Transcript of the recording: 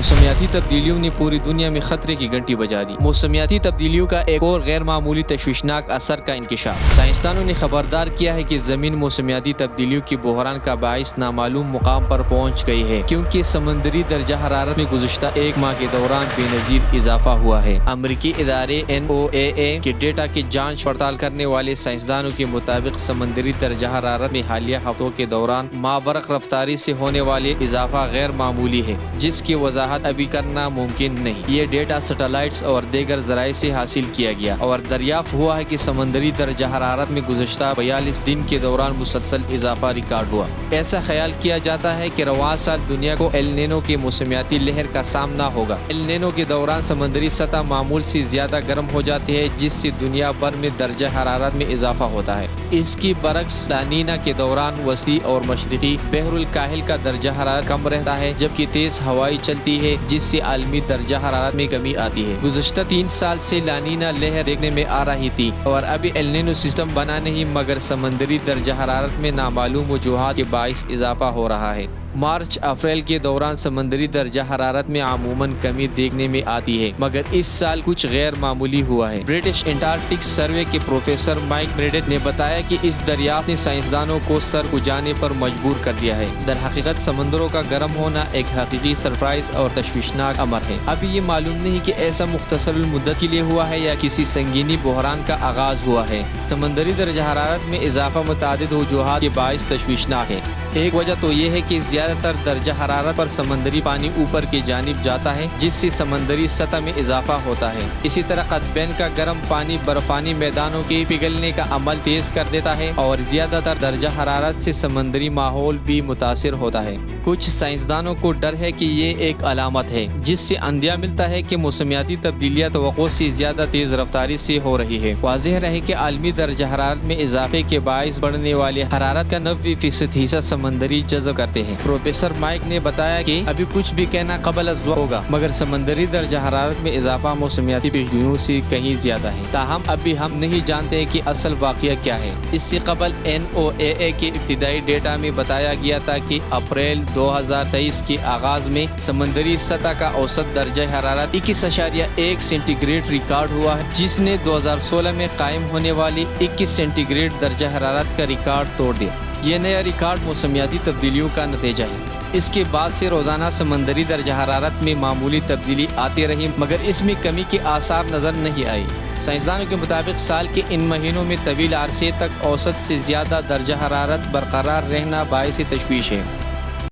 موسمیاتی تبدیلیوں نے پوری دنیا میں خطرے کی گھنٹی بجا دی۔ موسمیاتی تبدیلیوں کا ایک اور غیر معمولی تشویشناک اثر کا انکشاف۔ سائنسدانوں نے خبردار کیا ہے کہ زمین موسمیاتی تبدیلیوں کے بحران کا باعث نامعلوم مقام پر پہنچ گئی ہے، کیونکہ سمندری درجہ حرارت میں گزشتہ ایک ماہ کے دوران بے نظیر اضافہ ہوا ہے۔ امریکی ادارے NOAA کے ڈیٹا کی جانچ پڑتال کرنے والے سائنسدانوں کے مطابق سمندری درجہ حرارت میں حالیہ ہفتوں کے دوران مابرق رفتاری سے ہونے والے اضافہ غیر معمولی ہے، جس کی وضاحت ابھی کرنا ممکن نہیں۔ یہ ڈیٹا سیٹلائٹس اور دیگر ذرائع سے حاصل کیا گیا اور دریافت ہوا ہے کہ سمندری درجہ حرارت میں گزشتہ 42 دن کے دوران مسلسل اضافہ ریکارڈ ہوا۔ ایسا خیال کیا جاتا ہے کہ رواں سال دنیا کو ایل نینو کی موسمیاتی لہر کا سامنا ہوگا۔ ایل نینو کے دوران سمندری سطح معمول سے زیادہ گرم ہو جاتی ہے، جس سے دنیا بھر میں درجہ حرارت میں اضافہ ہوتا ہے۔ اس کی برعکس لانینا کے دوران وسطی اور مشرقی بحر الکاہل کا درجہ حرارت کم رہتا ہے، جبکہ تیز ہوائیں چلتی ہے، جس سے عالمی درجہ حرارت میں کمی آتی ہے۔ گزشتہ 3 سال سے لانینا لہر دیکھنے میں آ رہی تھی اور ابھی ایل نینو سسٹم بنا نہیں، مگر سمندری درجہ حرارت میں نامعلوم وجوہات کے باعث اضافہ ہو رہا ہے۔ مارچ اپریل کے دوران سمندری درجہ حرارت میں عموماً کمی دیکھنے میں آتی ہے، مگر اس سال کچھ غیر معمولی ہوا ہے۔ برٹش انٹارکٹک سروے کے پروفیسر مائک بریڈٹ نے بتایا کہ اس دریافت نے سائنسدانوں کو سر اٹھانے پر مجبور کر دیا ہے۔ در حقیقت سمندروں کا گرم ہونا ایک حقیقی سرپرائز اور تشویشناک امر ہے۔ ابھی یہ معلوم نہیں کہ ایسا مختصر المدت کے لیے ہوا ہے یا کسی سنگینی بحران کا آغاز ہوا ہے۔ سمندری درجہ حرارت میں اضافہ متعدد وجوہات کے باعث تشویشناک ہے۔ ایک وجہ تو یہ ہے کہ زیادہ تر درجہ حرارت پر سمندری پانی اوپر کی جانب جاتا ہے، جس سے سمندری سطح میں اضافہ ہوتا ہے۔ اسی طرح قطبین کا گرم پانی برفانی میدانوں کے پگھلنے کا عمل تیز کر دیتا ہے اور زیادہ تر درجہ حرارت سے سمندری ماحول بھی متاثر ہوتا ہے۔ کچھ سائنسدانوں کو ڈر ہے کہ یہ ایک علامت ہے جس سے اندیہ ملتا ہے کہ موسمیاتی تبدیلیاں توقع سے زیادہ تیز رفتاری سے ہو رہی ہے۔ واضح رہے کہ عالمی درجہ حرارت میں اضافے کے باعث بڑھنے والی حرارت کا 90% حصہ سمندری جذب کرتے ہیں۔ پروفیسر مائک نے بتایا کہ ابھی کچھ بھی کہنا قبل از وقت ہوگا، مگر سمندری درجہ حرارت میں اضافہ موسمیاتی پیشگوئیوں سے کہیں زیادہ ہے۔ تاہم ابھی ہم نہیں جانتے کہ اصل واقعہ کیا ہے۔ اس سے قبل NOAA کے ابتدائی ڈیٹا میں بتایا گیا تھا کہ اپریل 2023 کے آغاز میں سمندری سطح کا اوسط درجہ حرارت 21.1 سینٹی گریڈ ریکارڈ ہوا ہے، جس نے 2016 میں قائم ہونے والی 21 سینٹی گریڈ درجہ حرارت کا ریکارڈ توڑ دیا۔ یہ نیا ریکارڈ موسمیاتی تبدیلیوں کا نتیجہ ہے۔ اس کے بعد سے روزانہ سمندری درجہ حرارت میں معمولی تبدیلی آتی رہی، مگر اس میں کمی کے آثار نظر نہیں آئی۔ سائنسدانوں کے مطابق سال کے ان مہینوں میں طویل عرصے تک اوسط سے زیادہ درجہ حرارت برقرار رہنا باعث تشویش ہے۔